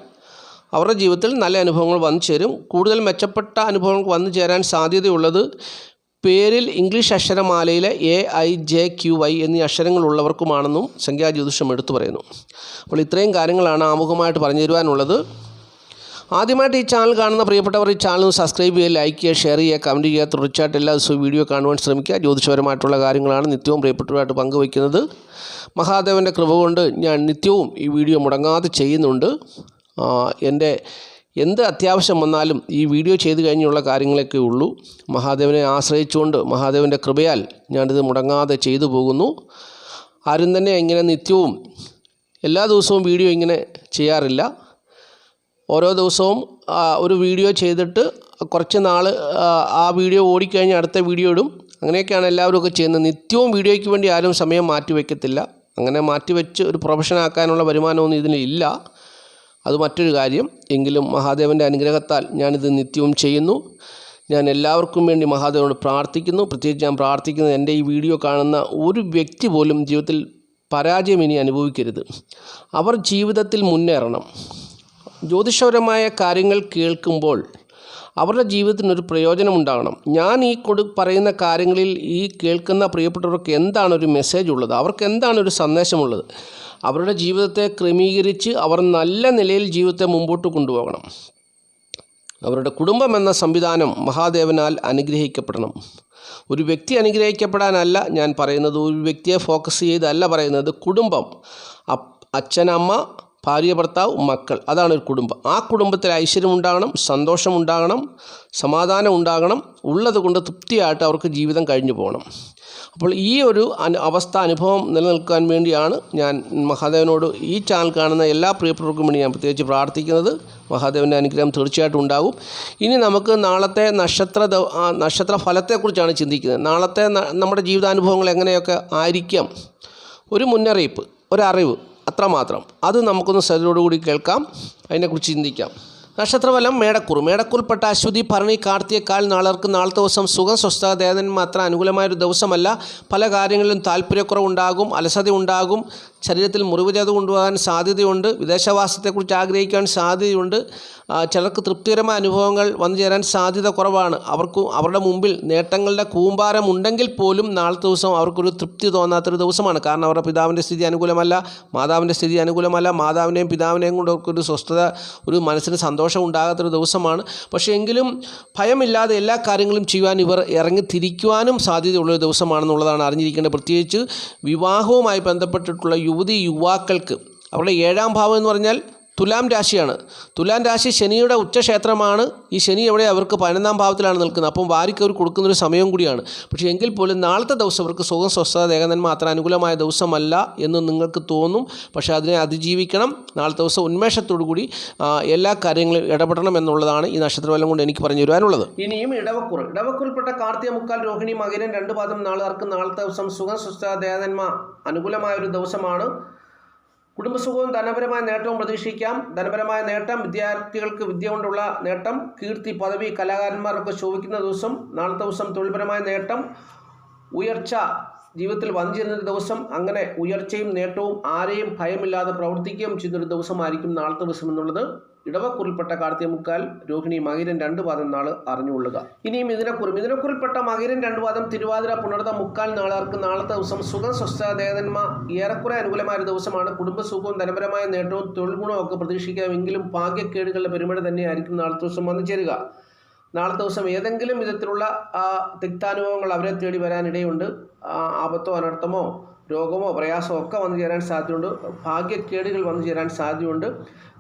അവരുടെ ജീവിതത്തിൽ നല്ല അനുഭവങ്ങൾ വന്നു ചേരും. കൂടുതൽ മെച്ചപ്പെട്ട അനുഭവങ്ങൾ വന്നു ചേരാൻ സാധ്യതയുള്ളത് പേരിൽ ഇംഗ്ലീഷ് അക്ഷരമാലയിലെ AIJQY എന്നീ അക്ഷരങ്ങളുള്ളവർക്കുമാണെന്നും സംഖ്യാജ്യോതിഷം എടുത്തു പറയുന്നു. അപ്പോൾ ഇത്രയും കാര്യങ്ങളാണ് ആമുഖമായിട്ട് പറഞ്ഞു തരുവാനുള്ളത്. ആദ്യമായിട്ട് ഈ ചാനൽ കാണുന്ന പ്രിയപ്പെട്ടവർ ഈ ചാനൽ സബ്സ്ക്രൈബ് ചെയ്യുക, ലൈക്ക് ചെയ്യുക, ഷെയർ ചെയ്യുക, കമൻറ്റ് ചെയ്യുക. തുടർച്ചയായിട്ട് എല്ലാ ദിവസവും വീഡിയോ കാണുവാൻ ശ്രമിക്കുക. ജ്യോതിഷപരമായിട്ടുള്ള കാര്യങ്ങളാണ് നിത്യവും പ്രിയപ്പെട്ടവരായിട്ട് പങ്കുവയ്ക്കുന്നത്. മഹാദേവൻ്റെ കൃപ കൊണ്ട് ഞാൻ നിത്യവും ഈ വീഡിയോ മുടങ്ങാതെ ചെയ്യുന്നുണ്ട്. എൻ്റെ എന്ത് അത്യാവശ്യം വന്നാലും ഈ വീഡിയോ ചെയ്ത് കഴിഞ്ഞുള്ള കാര്യങ്ങളൊക്കെ ഉള്ളൂ. മഹാദേവനെ ആശ്രയിച്ചുകൊണ്ട് മഹാദേവൻ്റെ കൃപയാൽ ഞാനിത് മുടങ്ങാതെ ചെയ്തു പോകുന്നു. ആരും തന്നെ ഇങ്ങനെ നിത്യവും എല്ലാ ദിവസവും വീഡിയോ ഇങ്ങനെ ചെയ്യാറില്ല. ഓരോ ദിവസവും ഒരു വീഡിയോ ചെയ്തിട്ട് കുറച്ച് നാൾ ആ വീഡിയോ ഓടിക്കഴിഞ്ഞ് അടുത്ത വീഡിയോ ഇടും. അങ്ങനെയൊക്കെയാണ് എല്ലാവരും ഒക്കെ ചെയ്യുന്നത്. നിത്യവും വീഡിയോയ്ക്ക് വേണ്ടി ആരും സമയം മാറ്റിവെക്കത്തില്ല. അങ്ങനെ മാറ്റിവെച്ച് ഒരു പ്രൊഫഷനാക്കാനുള്ള വരുമാനമൊന്നും ഇതിലില്ല. അത് മറ്റൊരു കാര്യം. എങ്കിലും മഹാദേവൻ്റെ അനുഗ്രഹത്താൽ ഞാനിത് നിത്യവും ചെയ്യുന്നു. ഞാൻ എല്ലാവർക്കും വേണ്ടി മഹാദേവനോട് പ്രാർത്ഥിക്കുന്നു. പ്രത്യേകിച്ച് ഞാൻ പ്രാർത്ഥിക്കുന്നത് എൻ്റെ ഈ വീഡിയോ കാണുന്ന ഒരു വ്യക്തി പോലും ജീവിതത്തിൽ പരാജയം ഇനി അനുഭവിക്കരുത്. അവർ ജീവിതത്തിൽ മുന്നേറണം. ജ്യോതിഷപരമായ കാര്യങ്ങൾ കേൾക്കുമ്പോൾ അവരുടെ ജീവിതത്തിനൊരു പ്രയോജനമുണ്ടാകണം. ഞാൻ ഈ പറയുന്ന കാര്യങ്ങളിൽ ഈ കേൾക്കുന്ന പ്രിയപ്പെട്ടവർക്ക് എന്താണ് ഒരു മെസ്സേജ് ഉള്ളത്, അവർക്ക് എന്താണ് ഒരു സന്ദേശമുള്ളത്, അവരുടെ ജീവിതത്തെ ക്രമീകരിച്ച് അവർ നല്ല നിലയിൽ ജീവിതത്തെ മുമ്പോട്ട് കൊണ്ടുപോകണം. അവരുടെ കുടുംബം എന്ന സംവിധാനം മഹാദേവനാൽ അനുഗ്രഹിക്കപ്പെടണം. ഒരു വ്യക്തി അനുഗ്രഹിക്കപ്പെടാനല്ല ഞാൻ പറയുന്നത്, ഒരു വ്യക്തിയെ ഫോക്കസ് ചെയ്തല്ല പറയുന്നത്. കുടുംബം, അച്ഛൻ, അമ്മ, ഭാര്യ, ഭർത്താവ്, മക്കൾ, അതാണ് ഒരു കുടുംബം. ആ കുടുംബത്തിൽ ഐശ്വര്യം ഉണ്ടാകണം, സന്തോഷം ഉണ്ടാകണം, സമാധാനം ഉണ്ടാകണം. ഉള്ളത് കൊണ്ട് തൃപ്തിയായിട്ട് അവർക്ക് ജീവിതം കഴിഞ്ഞു പോകണം. അപ്പോൾ ഈ ഒരു അനുഭവം നിലനിൽക്കാൻ വേണ്ടിയാണ് ഞാൻ മഹാദേവനോട് ഈ ചാനൽ കാണുന്ന എല്ലാ പ്രിയപ്പെട്ടവർക്കും വേണ്ടി ഞാൻ പ്രത്യേകിച്ച് പ്രാർത്ഥിക്കുന്നത്. മഹാദേവൻ്റെ അനുഗ്രഹം തീർച്ചയായിട്ടും ഉണ്ടാകും. ഇനി നമുക്ക് നാളത്തെ നക്ഷത്ര ഫലത്തെക്കുറിച്ചാണ് ചിന്തിക്കുന്നത്. നാളത്തെ നമ്മുടെ ജീവിതാനുഭവങ്ങൾ എങ്ങനെയൊക്കെ ആയിരിക്കാം, ഒരു മുന്നറിയിപ്പ്, ഒരറിവ്, അത്രമാത്രം. അത് നമുക്കൊന്ന് ശ്രദ്ധയോടുകൂടി കേൾക്കാം, അതിനെക്കുറിച്ച് ചിന്തിക്കാം. നക്ഷത്രഫലം മേടക്കൂറിൽപ്പെട്ട അശ്വതി, ഭരണി, കാർത്തിക നാളർക്ക് നാളത്തെ ദിവസം സുഖം, സ്വസ്ഥത, ദേവന്മാർ അത്ര അനുകൂലമായൊരു ദിവസമല്ല. പല കാര്യങ്ങളിലും താല്പര്യക്കുറവുണ്ടാകും, അലസത ഉണ്ടാകും, ശരീരത്തിൽ മുറിവ് ചെയ്ത് കൊണ്ടുപോകാൻ സാധ്യതയുണ്ട്, വിദേശവാസത്തെക്കുറിച്ച് ആഗ്രഹിക്കാൻ സാധ്യതയുണ്ട്. ചിലർക്ക് തൃപ്തികരമായ അനുഭവങ്ങൾ വന്നു ചേരാൻ സാധ്യത കുറവാണ്. അവരുടെ മുമ്പിൽ നേട്ടങ്ങളുടെ കൂമ്പാരം ഉണ്ടെങ്കിൽ പോലും നാളത്തെ ദിവസം അവർക്കൊരു തൃപ്തി തോന്നാത്തൊരു ദിവസമാണ്. കാരണം അവരുടെ പിതാവിൻ്റെ സ്ഥിതി അനുകൂലമല്ല, മാതാവിൻ്റെ സ്ഥിതി അനുകൂലമല്ല. മാതാവിനെയും പിതാവിനെയും കൊണ്ട് അവർക്കൊരു സ്വസ്ഥത, ഒരു മനസ്സിന് സന്തോഷം ഉണ്ടാകാത്തൊരു ദിവസമാണ്. പക്ഷേ എങ്കിലും ഭയമില്ലാതെ എല്ലാ കാര്യങ്ങളും ചെയ്യുവാൻ ഇവർ ഇറങ്ങിത്തിരിക്കുവാനും സാധ്യതയുള്ളൊരു ദിവസമാണെന്നുള്ളതാണ് അറിഞ്ഞിരിക്കേണ്ടത്. പ്രത്യേകിച്ച് വിവാഹവുമായി ബന്ധപ്പെട്ടിട്ടുള്ള യുവാക്കൾക്ക് അവരുടെ 7ാം ഭാവം എന്ന് പറഞ്ഞാൽ തുലാം രാശിയാണ്. തുലാം രാശി ശനിയുടെ ഉച്ചക്ഷേത്രമാണ്. ഈ ശനി എവിടെ അവർക്ക് 11ാം ഭാവത്തിലാണ് നിൽക്കുന്നത്. അപ്പം വാരിക്ക് അവർ കൊടുക്കുന്നൊരു സമയം കൂടിയാണ്. പക്ഷേ എങ്കിൽ പോലും നാളത്തെ ദിവസം അവർക്ക് സുഖം, സ്വസ്ഥത, ദേഹനന്മ അത്ര അനുകൂലമായ ദിവസമല്ല എന്ന് നിങ്ങൾക്ക് തോന്നും. പക്ഷേ അതിനെ അതിജീവിക്കണം. നാളത്തെ ദിവസം ഉന്മേഷത്തോടു കൂടി എല്ലാ കാര്യങ്ങളും ഇടപെടണം എന്നുള്ളതാണ് ഈ നക്ഷത്രഫലം കൊണ്ട് എനിക്ക് പറഞ്ഞു തരുവാനുള്ളത്. ഇനിയും ഇടവക്കൂറിൽപ്പെട്ട കാർത്തിക, മുക്കാൽ, രോഹിണി, മകരം 2 പാദം നാളുകാർക്ക് നാളത്തെ ദിവസം സുഖം, സ്വസ്ഥത, ദേഹനന്മ അനുകൂലമായ ഒരു ദിവസമാണ്. കുടുംബസുഖവും ധനപരമായ നേട്ടവും പ്രതീക്ഷിക്കാം. ധനപരമായ നേട്ടം, വിദ്യാർത്ഥികൾക്ക് വിദ്യ കൊണ്ടുള്ള നേട്ടം, കീർത്തി, പദവി, കലാകാരന്മാർക്ക് ശോഭിക്കുന്ന ദിവസം. നാളത്തെ ദിവസം തൊഴിൽപരമായ നേട്ടം, ഉയർച്ച, ജീവിതത്തിൽ വന്നു ചേരുന്നൊരു ദിവസം. അങ്ങനെ ഉയർച്ചയും നേട്ടവും ആരെയും ഭയമില്ലാതെ പ്രവർത്തിക്കുകയും ചെയ്യുന്നൊരു ദിവസമായിരിക്കും നാളത്തെ ദിവസം എന്നുള്ളത് ഇടവക്കുറിൽപ്പെട്ട കാർത്തികമുക്കാൽ, രോഹിണി, മകയിരം 2 പാദം നാൾ അറിഞ്ഞുകൊള്ളുക. ഇനിയും മിഥുനക്കുറിൽപ്പെട്ട മകയിരം 2 പാദം, തിരുവാതിര, പുണർത, മുക്കാൽ നാളുകാർക്ക് നാളത്തെ ദിവസം സുഖം, സ്വസ്ഥ, ദേവന്മ ഏറെക്കുറെ അനുകൂലമായ ഒരു ദിവസമാണ്. കുടുംബസുഖവും ധനപരമായ നേട്ടവും തൊഴിൽ ഗുണവും ഒക്കെ പ്രതീക്ഷിക്കാമെങ്കിലും ഭാഗ്യക്കേടുകളുടെ പെരുമഴ തന്നെയായിരിക്കും നാളത്തെ ദിവസം വന്നു ചേരുക. നാളത്തെ ദിവസം ഏതെങ്കിലും വിധത്തിലുള്ള തിക്താനുഭവങ്ങൾ അവരെ തേടി വരാനിടയുണ്ട്. ആപത്തോ അനർത്ഥമോ രോഗമോ പ്രയാസമോ ഒക്കെ വന്നു ചേരാൻ സാധ്യതയുണ്ട്. ഭാഗ്യക്കേടുകൾ വന്നു ചേരാൻ സാധ്യതയുണ്ട്.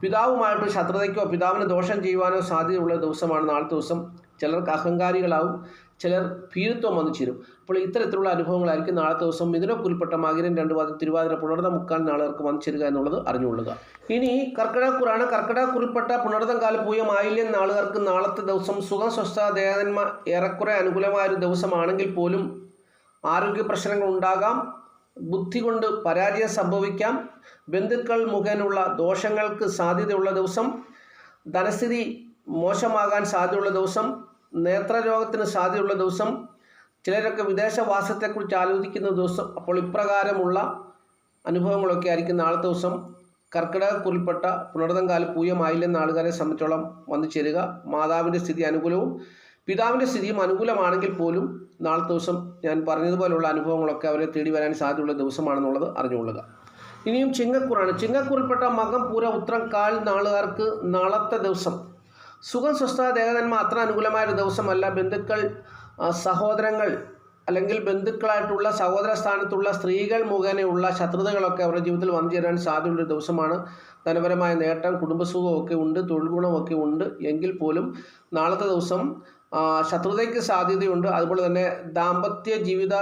പിതാവുമായിട്ട് ശത്രുതയ്ക്കോ പിതാവിന് ദോഷം ചെയ്യുവാനോ സാധ്യതയുള്ള ദിവസമാണ് നാളത്തെ ദിവസം. ചിലർക്ക് അഹങ്കാരികളാവും, ചിലർ ഭീരുത്വം വന്നു ചേരും. അപ്പോൾ ഇത്തരത്തിലുള്ള അനുഭവങ്ങളായിരിക്കും നാളത്തെ ദിവസം മിഥുനക്കുറിൽപ്പെട്ട മകയിരം 2 പാദം, തിരുവാതിര, പുണർത, മുക്കാൽ നാളുകാർക്ക് വന്നു ചേരുക എന്നുള്ളത് അറിഞ്ഞുകൊള്ളുക. ഇനി കർക്കിടകക്കുറാണ്. കർക്കിടകക്കുറിൽപ്പെട്ട പുണർതം, കാല, പൂയം, ആയില്യം നാളുകാർക്ക് നാളത്തെ ദിവസം സുഖം, സ്വസ്ഥ, ദേവന്മ ഏറെക്കുറെ അനുകൂലമായൊരു ദിവസമാണെങ്കിൽ പോലും ആരോഗ്യ പ്രശ്നങ്ങൾ ഉണ്ടാകാം. ബുദ്ധി കൊണ്ട് പരാജയം സംഭവിക്കാം. ബന്ധുക്കൾ മുഖേനുള്ള ദോഷങ്ങൾക്ക് സാധ്യതയുള്ള ദിവസം. ധനസ്ഥിതി മോശമാകാൻ സാധ്യതയുള്ള ദിവസം. നേത്രരോഗത്തിന് സാധ്യതയുള്ള ദിവസം. ചിലരൊക്കെ വിദേശവാസത്തെക്കുറിച്ച് ആലോചിക്കുന്ന ദിവസം. അപ്പോൾ ഇപ്രകാരമുള്ള അനുഭവങ്ങളൊക്കെ ആയിരിക്കും നാളത്തെ ദിവസം കർക്കിടകക്കുറിൽപ്പെട്ട പുണർതം, കാല, പൂയം, ആയില്യം നാളുകാരെ സംബന്ധിച്ചോളം വന്നു ചേരുക. മാതാവിൻ്റെ സ്ഥിതി അനുകൂലവും പിതാവിൻ്റെ സ്ഥിതിയും അനുകൂലമാണെങ്കിൽ പോലും നാളത്തെ ദിവസം ഞാൻ പറഞ്ഞതുപോലുള്ള അനുഭവങ്ങളൊക്കെ അവരെ തേടി വരാൻ സാധ്യതയുള്ള ദിവസമാണെന്നുള്ളത് അറിഞ്ഞുകൊള്ളുക. ഇനിയും ചിങ്ങക്കുറാണ്. ചിങ്ങക്കുറിൽപ്പെട്ട മകം, പൂര, ഉത്രം, കാൽ നാളുകാർക്ക് നാളത്തെ ദിവസം സുഖം, സ്വസ്ഥ, ദേവനന്മ അത്ര അനുകൂലമായൊരു ദിവസമല്ല. ബന്ധുക്കൾ, സഹോദരങ്ങൾ അല്ലെങ്കിൽ ബന്ധുക്കളായിട്ടുള്ള സഹോദര സ്ഥാനത്തുള്ള സ്ത്രീകൾ മുഖേനയുള്ള ശത്രുതകളൊക്കെ അവരുടെ ജീവിതത്തിൽ വന്നു ചേരാൻ സാധ്യതയുള്ളൊരു ദിവസമാണ്. ധനപരമായ നേട്ടം, കുടുംബസുഖമൊക്കെ ഉണ്ട്, തൊഴിൽ ഗുണമൊക്കെ ഉണ്ട്. എങ്കിൽ പോലും നാളത്തെ ദിവസം ശത്രുതയ്ക്ക് സാധ്യതയുണ്ട്. അതുപോലെ തന്നെ ദാമ്പത്യ ജീവിത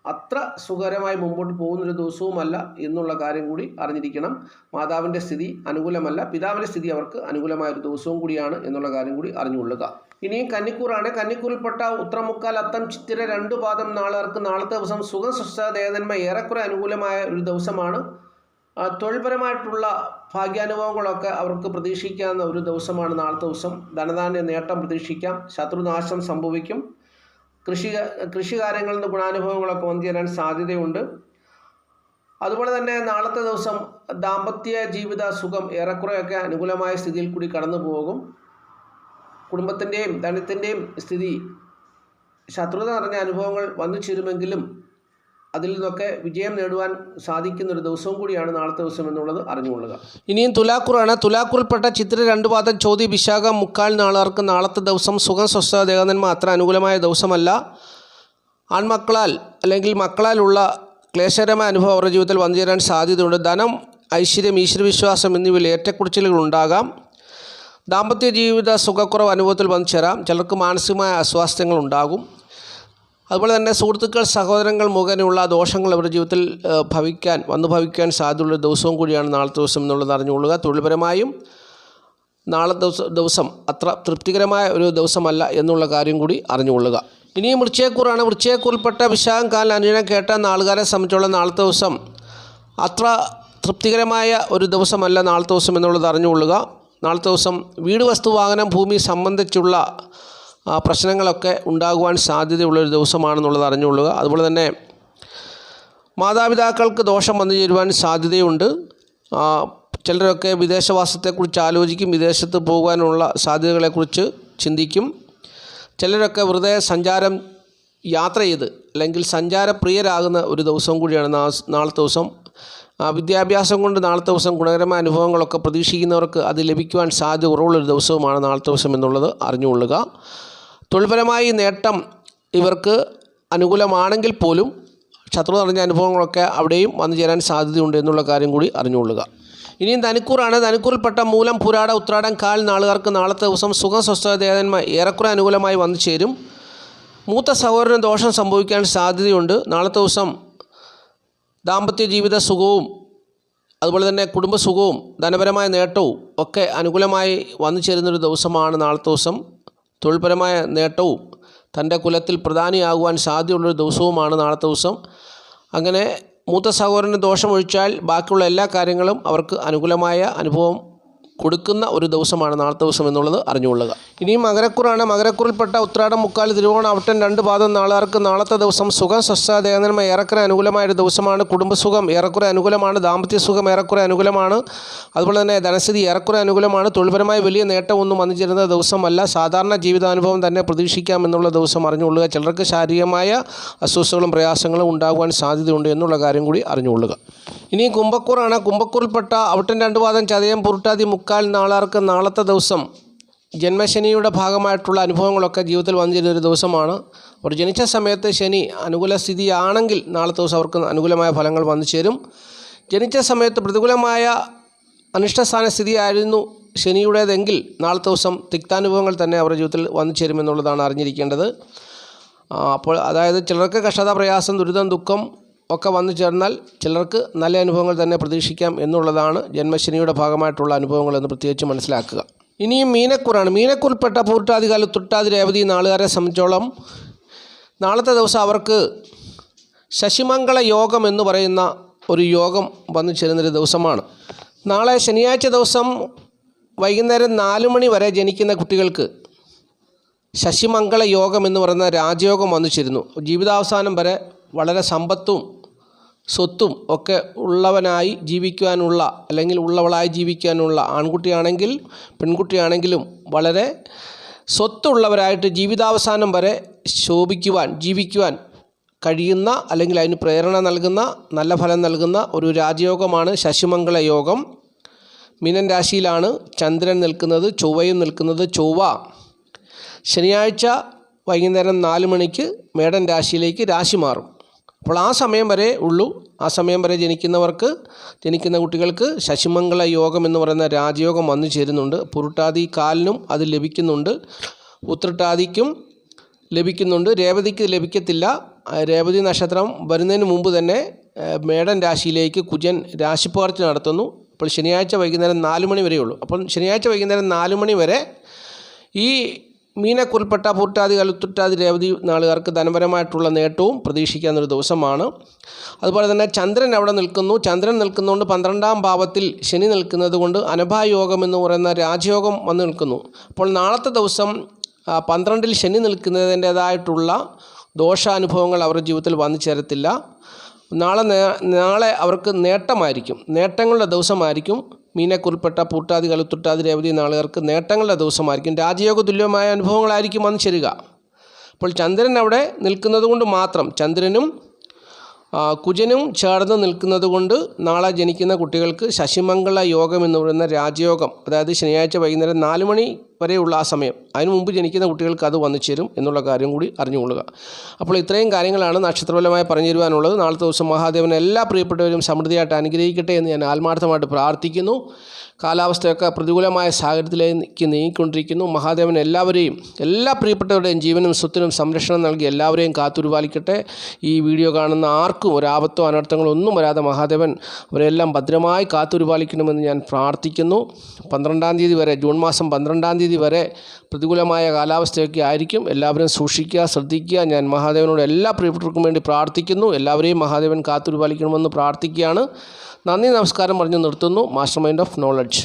അത്ര സുഖകരമായി മുമ്പോട്ട് പോകുന്നൊരു ദിവസവുമല്ല എന്നുള്ള കാര്യം കൂടി അറിഞ്ഞിരിക്കണം. മാതാവിൻ്റെ സ്ഥിതി അനുകൂലമല്ല, പിതാവിൻ്റെ സ്ഥിതി അവർക്ക് അനുകൂലമായൊരു ദിവസവും കൂടിയാണ് എന്നുള്ള കാര്യം കൂടി അറിഞ്ഞുകൊള്ളുക. ഇനിയും കന്നിക്കൂറാണ്. കന്നിക്കൂറിൽപ്പെട്ട ഉത്രമുക്കാൽ, അത്തം, ചിത്തിര 2 പാദം നാളുകാർക്ക് നാളത്തെ ദിവസം സുഖം, സ്വസ്ഥ, ദേവന്മ ഏറെക്കുറെ അനുകൂലമായ ഒരു ദിവസമാണ്. തൊഴിൽപരമായിട്ടുള്ള ഭാഗ്യാനുഭവങ്ങളൊക്കെ അവർക്ക് പ്രതീക്ഷിക്കാവുന്ന ഒരു ദിവസമാണ് നാളത്തെ ദിവസം. ധനധാന്യ നേട്ടം പ്രതീക്ഷിക്കാം. ശത്രുനാശം സംഭവിക്കും. കൃഷികാര്യങ്ങളിൽ നിന്ന് ഗുണാനുഭവങ്ങളൊക്കെ വന്നു ചേരാൻ സാധ്യതയുണ്ട്. അതുപോലെ തന്നെ നാളത്തെ ദിവസം ദാമ്പത്യ ജീവിത സുഖം ഏറെക്കുറെയൊക്കെ അനുകൂലമായ സ്ഥിതിയിൽ കൂടി കടന്നു പോകും. കുടുംബത്തിൻ്റെയും ധനത്തിൻ്റെയും സ്ഥിതി ശത്രുത നിറഞ്ഞ അനുഭവങ്ങൾ വന്നു ചേരുമെങ്കിലും അതിൽ നിന്നൊക്കെ വിജയം നേടുവാൻ സാധിക്കുന്നൊരു ദിവസവും കൂടിയാണ് നാളത്തെ ദിവസം എന്നുള്ളത് അറിഞ്ഞുകൊള്ളുക. ഇനിയും തുലാക്കുറാണ്. തുലാക്കുറിൽപ്പെട്ട ചിത്തിര 2 പാദം, ചോതി, വിശാഖം, മുക്കാൽ നാളുകാർക്ക് നാളത്തെ ദിവസം സുഖം, സ്വസ്ഥ, ദേവനന്മ അത്ര അനുകൂലമായ ദിവസമല്ല. ആൺമക്കളാൽ അല്ലെങ്കിൽ മക്കളാലുള്ള ക്ലേശകരമായ അനുഭവം അവരുടെ ജീവിതത്തിൽ വന്നു ചേരാൻ സാധ്യതയുണ്ട്. ധനം, ഐശ്വര്യം, ഈശ്വരവിശ്വാസം എന്നിവയിൽ ഏറ്റക്കുറച്ചിലുകൾ ഉണ്ടാകാം. ദാമ്പത്യ ജീവിത സുഖക്കുറവ് അനുഭവത്തിൽ വന്നു ചേരാം. ചിലർക്ക് മാനസികമായ അസ്വാസ്ഥ്യങ്ങൾ ഉണ്ടാകും. അതുപോലെ തന്നെ സുഹൃത്തുക്കൾ, സഹോദരങ്ങൾ മുഖേനയുള്ള ദോഷങ്ങൾ അവരുടെ ജീവിതത്തിൽ ഭവിക്കാൻ സാധ്യതയുള്ള ദിവസവും കൂടിയാണ് നാളത്തെ ദിവസം എന്നുള്ളത് അറിഞ്ഞുകൊള്ളുക. തൊഴിൽപരമായും നാളത്തെ ദിവസം അത്ര തൃപ്തികരമായ ഒരു ദിവസമല്ല എന്നുള്ള കാര്യം കൂടി അറിഞ്ഞുകൊള്ളുക. ഇനിയും വൃശ്ചികക്കൂറാണ്. വൃശ്ചികക്കൂറിൽപ്പെട്ട വിശാഖം, കാൽ, അനുജനം കേട്ട നാളുകാരെ സംബന്ധിച്ചുള്ള നാളത്തെ ദിവസം അത്ര തൃപ്തികരമായ ഒരു ദിവസമല്ല നാളത്തെ ദിവസം എന്നുള്ളത് അറിഞ്ഞുകൊള്ളുക. നാളത്തെ ദിവസം വീട്, വസ്തു, വാഹനം, ഭൂമി സംബന്ധിച്ചുള്ള പ്രശ്നങ്ങളൊക്കെ ഉണ്ടാകുവാൻ സാധ്യതയുള്ളൊരു ദിവസമാണെന്നുള്ളത് അറിഞ്ഞുകൊള്ളുക. അതുപോലെ തന്നെ മാതാപിതാക്കൾക്ക് ദോഷം വന്നു ചേരുവാൻ സാധ്യതയുണ്ട്. ചിലരൊക്കെ വിദേശവാസത്തെക്കുറിച്ച് ആലോചിക്കും. വിദേശത്ത് പോകുവാനുള്ള സാധ്യതകളെക്കുറിച്ച് ചിന്തിക്കും. ചിലരൊക്കെ വെറുതെ യാത്ര ചെയ്ത് അല്ലെങ്കിൽ സഞ്ചാരപ്രിയരാകുന്ന ഒരു ദിവസവും കൂടിയാണ് നാളത്തെ ദിവസം. വിദ്യാഭ്യാസം കൊണ്ട് നാളത്തെ ദിവസം ഗുണകരമായ അനുഭവങ്ങളൊക്കെ പ്രതീക്ഷിക്കുന്നവർക്ക് അത് ലഭിക്കുവാൻ സാധ്യത കുറവുള്ളൊരു ദിവസവുമാണ് നാളത്തെ ദിവസം എന്നുള്ളത് അറിഞ്ഞുകൊള്ളുക. തൊഴിൽപരമായി നേട്ടം ഇവർക്ക് അനുകൂലമാണെങ്കിൽ പോലും ശത്രു നിറഞ്ഞ അനുഭവങ്ങളൊക്കെ അവിടെയും വന്നു ചേരാൻ സാധ്യതയുണ്ട് എന്നുള്ള കാര്യം കൂടി അറിഞ്ഞുകൊള്ളുക. ഇനിയും ധനുക്കൂറാണ്. ധനുക്കൂറിൽപ്പെട്ട മൂലം, പുരാട, ഉത്രാടം, കാൽ നാളുകാർക്ക് നാളത്തെ ദിവസം സുഖം, സ്വസ്ഥ, ദേവന്മ ഏറെക്കുറെ അനുകൂലമായി വന്നു ചേരും. മൂത്ത സഹോദരന് ദോഷം സംഭവിക്കാൻ സാധ്യതയുണ്ട്. നാളത്തെ ദിവസം ദാമ്പത്യ ജീവിത സുഖവും അതുപോലെ തന്നെ കുടുംബസുഖവും ധനപരമായ നേട്ടവും ഒക്കെ അനുകൂലമായി വന്നു ചേരുന്നൊരു ദിവസമാണ് നാളത്തെ ദിവസം. തൊഴിൽപരമായ നേട്ടവും തൻ്റെ കുലത്തിൽ പ്രധാനിയാകുവാൻ സാധ്യതയുള്ളൊരു ദിവസവുമാണ് നാളത്തെ ദിവസം. അങ്ങനെ മൂത്ത സഹോദരന് ദോഷമൊഴിച്ചാൽ ബാക്കിയുള്ള എല്ലാ കാര്യങ്ങളും അവർക്ക് അനുകൂലമായ അനുഭവം കൊടുക്കുന്ന ഒരു ദിവസമാണ് നാളത്തെ ദിവസം എന്നുള്ളത് അറിഞ്ഞുകൊള്ളുക. ഇനിയും മകരക്കുറാണ്. മകരക്കുറിൽപ്പെട്ട ഉത്രാടം, മുക്കാൽ, തിരുവോണം, അവിട്ടം 2 പാദം നാളുകാർക്ക് നാളത്തെ ദിവസം സുഖം, സ്വസ്ഥ, ദേഹനന്മ ഏറെക്കുറെ അനുകൂലമായൊരു ദിവസമാണ്. കുടുംബസുഖം ഏറെക്കുറെ അനുകൂലമാണ്. ദാമ്പത്യ സുഖം ഏറെക്കുറെ അനുകൂലമാണ്. അതുപോലെ തന്നെ ധനസ്ഥിതി ഏറെക്കുറെ അനുകൂലമാണ്. തൊഴിൽപരമായ വലിയ നേട്ടമൊന്നും വന്നു ചേരുന്ന ദിവസമല്ല. സാധാരണ ജീവിതാനുഭവം തന്നെ പ്രതീക്ഷിക്കാം എന്നുള്ള ദിവസം അറിഞ്ഞുകൊള്ളുക. ചിലർക്ക് ശാരീരികമായ അസ്വസ്ഥതകളും പ്രയാസങ്ങളും ഉണ്ടാകുവാൻ സാധ്യതയുണ്ട് എന്നുള്ള കാര്യം കൂടി അറിഞ്ഞുകൊള്ളുക. ഇനി കുംഭക്കൂറാണ്. കുംഭക്കൂറിൽപ്പെട്ട അവിട്ടം 2 പാദം, ചതയം, പുരുട്ടാതി, മുക്കാൽ നാളുകാർക്ക് നാളത്തെ ദിവസം ജന്മശനിയുടെ ഭാഗമായിട്ടുള്ള അനുഭവങ്ങളൊക്കെ ജീവിതത്തിൽ വന്നിരുന്നൊരു ദിവസമാണ്. അവർ ജനിച്ച സമയത്ത് ശനി അനുകൂല സ്ഥിതിയാണെങ്കിൽ നാളത്തെ ദിവസം അവർക്ക് അനുകൂലമായ ഫലങ്ങൾ വന്നു ചേരും. ജനിച്ച സമയത്ത് പ്രതികൂലമായ അനിഷ്ടസ്ഥാന സ്ഥിതിയായിരുന്നു ശനിയുടേതെങ്കിൽ നാളത്തെ ദിവസം തിക്താനുഭവങ്ങൾ തന്നെ അവരുടെ ജീവിതത്തിൽ വന്നു ചേരുമെന്നുള്ളതാണ് അറിഞ്ഞിരിക്കേണ്ടത്. അപ്പോൾ അതായത് ചിലർക്ക് കഷ്ടത, പ്രയാസം, ദുരിതം, ദുഃഖം ഒക്കെ വന്നു ചേർന്നാൽ ചിലർക്ക് നല്ല അനുഭവങ്ങൾ തന്നെ പ്രതീക്ഷിക്കാം എന്നുള്ളതാണ് ജന്മശനിയുടെ ഭാഗമായിട്ടുള്ള അനുഭവങ്ങളെന്ന് പ്രത്യേകിച്ച് മനസ്സിലാക്കുക. ഇനിയും മീനക്കൂറാണ്. മീനക്കൂറിൽപ്പെട്ട പൂർട്ടാതികാല തുട്ടാതി, രേവതി നാളുകാരെ സംബന്ധിച്ചോളം നാളത്തെ ദിവസം അവർക്ക് ശശിമംഗള യോഗം എന്ന് പറയുന്ന ഒരു യോഗം വന്നു ചേരുന്നൊരു ദിവസമാണ്. നാളെ ശനിയാഴ്ച ദിവസം വൈകുന്നേരം 4 മണി വരെ ജനിക്കുന്ന കുട്ടികൾക്ക് ശശിമംഗള യോഗം എന്ന് പറയുന്ന രാജയോഗം വന്നു ചേരുന്നു. ജീവിതാവസാനം വരെ വളരെ സമ്പത്തും സ്വത്തും ഒക്കെ ഉള്ളവനായി ജീവിക്കുവാനുള്ള അല്ലെങ്കിൽ ഉള്ളവളായി ജീവിക്കാനുള്ള, ആൺകുട്ടിയാണെങ്കിൽ പെൺകുട്ടിയാണെങ്കിലും വളരെ സ്വത്തുള്ളവരായിട്ട് ജീവിതാവസാനം വരെ ജീവിക്കുവാൻ കഴിയുന്ന അല്ലെങ്കിൽ അതിന് പ്രേരണ നൽകുന്ന, നല്ല ഫലം നൽകുന്ന ഒരു രാജയോഗമാണ് ശശിമംഗള യോഗം. മീനൻ രാശിയിലാണ് ചന്ദ്രൻ നിൽക്കുന്നത്, ചൊവ്വയും നിൽക്കുന്നത്. ചൊവ്വ ശനിയാഴ്ച വൈകുന്നേരം 4 മണിക്ക് മേടൻ രാശിയിലേക്ക് രാശി മാറും. അപ്പോൾ ആ സമയം വരെ ഉള്ളൂ. ആ സമയം വരെ ജനിക്കുന്ന കുട്ടികൾക്ക് ശശിമംഗള യോഗം എന്ന് പറയുന്ന രാജയോഗം വന്നു ചേരുന്നുണ്ട്. പുരുട്ടാതി കാലിനും അത് ലഭിക്കുന്നുണ്ട്, ഉത്രട്ടാതിക്കും ലഭിക്കുന്നുണ്ട്, രേവതിക്ക് ലഭിക്കത്തില്ല. രേവതി നക്ഷത്രം വരുന്നതിന് മുമ്പ് തന്നെ മേടൻ രാശിയിലേക്ക് കുജൻ രാശിപ്പകർച്ച നടത്തുന്നു. അപ്പോൾ ശനിയാഴ്ച വൈകുന്നേരം 4 മണി വരെയുള്ളൂ. അപ്പോൾ ശനിയാഴ്ച വൈകുന്നേരം 4 മണി വരെ ഈ മീനക്കുറിൽപ്പെട്ട പൂർട്ടാതികാല, ഉത്രട്ടാതി, രേവതി നാളുകാർക്ക് ധനപരമായിട്ടുള്ള നേട്ടവും പ്രതീക്ഷിക്കാവുന്നൊരു ദിവസമാണ്. അതുപോലെ തന്നെ ചന്ദ്രൻ അവിടെ നിൽക്കുന്നു. ചന്ദ്രൻ നിൽക്കുന്നതുകൊണ്ട് 12ാം ഭാവത്തിൽ ശനി നിൽക്കുന്നത് കൊണ്ട് അനഭായോഗം എന്ന് പറയുന്ന രാജയോഗം വന്നു നിൽക്കുന്നു. അപ്പോൾ നാളത്തെ ദിവസം 12ൽ ശനി നിൽക്കുന്നതിൻ്റേതായിട്ടുള്ള ദോഷാനുഭവങ്ങൾ അവരുടെ ജീവിതത്തിൽ വന്നു ചേരത്തില്ല. നാളെ അവർക്ക് നേട്ടങ്ങളുടെ ദിവസമായിരിക്കും. മീനക്കുറിൽപ്പെട്ട പൂർട്ടാതികാല, ഉത്രട്ടാതി, രേവതി നാളുകാർക്ക് നേട്ടങ്ങളുടെ ദിവസമായിരിക്കും. രാജയോഗ തുല്യമായ അനുഭവങ്ങളായിരിക്കും വന്നു ചേരുക. അപ്പോൾ ചന്ദ്രൻ അവിടെ നിൽക്കുന്നത് കൊണ്ട് മാത്രം, ചന്ദ്രനും കുജനും ചേർന്ന് നിൽക്കുന്നത് കൊണ്ട് നാളെ ജനിക്കുന്ന കുട്ടികൾക്ക് ശശിമംഗള യോഗം എന്ന് പറയുന്ന രാജയോഗം, അതായത് ശനിയാഴ്ച വൈകുന്നേരം 4 മണി വരെയുള്ള ആ സമയം, അതിനു മുമ്പ് ജനിക്കുന്ന കുട്ടികൾക്ക് അത് വന്നു ചേരും എന്നുള്ള കാര്യം കൂടി അറിഞ്ഞുകൊള്ളുക. അപ്പോൾ ഇത്രയും കാര്യങ്ങളാണ് നക്ഷത്രഫലമായി പറഞ്ഞു തരുവാനുള്ളത്. നാളത്തെ ദിവസം മഹാദേവൻ എല്ലാ പ്രിയപ്പെട്ടവരും സമൃദ്ധിയായിട്ട് അനുഗ്രഹിക്കട്ടെ എന്ന് ഞാൻ ആത്മാർത്ഥമായിട്ട് പ്രാർത്ഥിക്കുന്നു. കാലാവസ്ഥയൊക്കെ പ്രതികൂലമായ സാഹചര്യത്തിലേക്ക് നീങ്ങിക്കൊണ്ടിരിക്കുന്നു. മഹാദേവൻ എല്ലാ പ്രിയപ്പെട്ടവരുടെയും ജീവനും സ്വത്തിനും സംരക്ഷണം നൽകി എല്ലാവരെയും കാത്തുരുപാലിക്കട്ടെ. ഈ വീഡിയോ കാണുന്ന ആർക്കും ഒരാപത്തോ അനർത്ഥങ്ങളോ ഒന്നും വരാതെ മഹാദേവൻ അവരെല്ലാം ഭദ്രമായി കാത്തുരുപാലിക്കണമെന്ന് ഞാൻ പ്രാർത്ഥിക്കുന്നു. 12ാം തീയതി വരെ, ജൂൺ മാസം 12ാം തീയതി വരെ പ്രതികൂലമായ കാലാവസ്ഥയൊക്കെ ആയിരിക്കും. എല്ലാവരും സൂക്ഷിക്കുക, ശ്രദ്ധിക്കുക. ഞാൻ മഹാദേവനോട് എല്ലാ പ്രിയപ്പെട്ടവർക്കും വേണ്ടി പ്രാർത്ഥിക്കുന്നു. എല്ലാവരെയും മഹാദേവൻ കാത്തുരുപാലിക്കണമെന്ന് പ്രാർത്ഥിക്കുകയാണ്. നന്ദി, നമസ്കാരം പറഞ്ഞു നിർത്തുന്നു. Master mind of knowledge.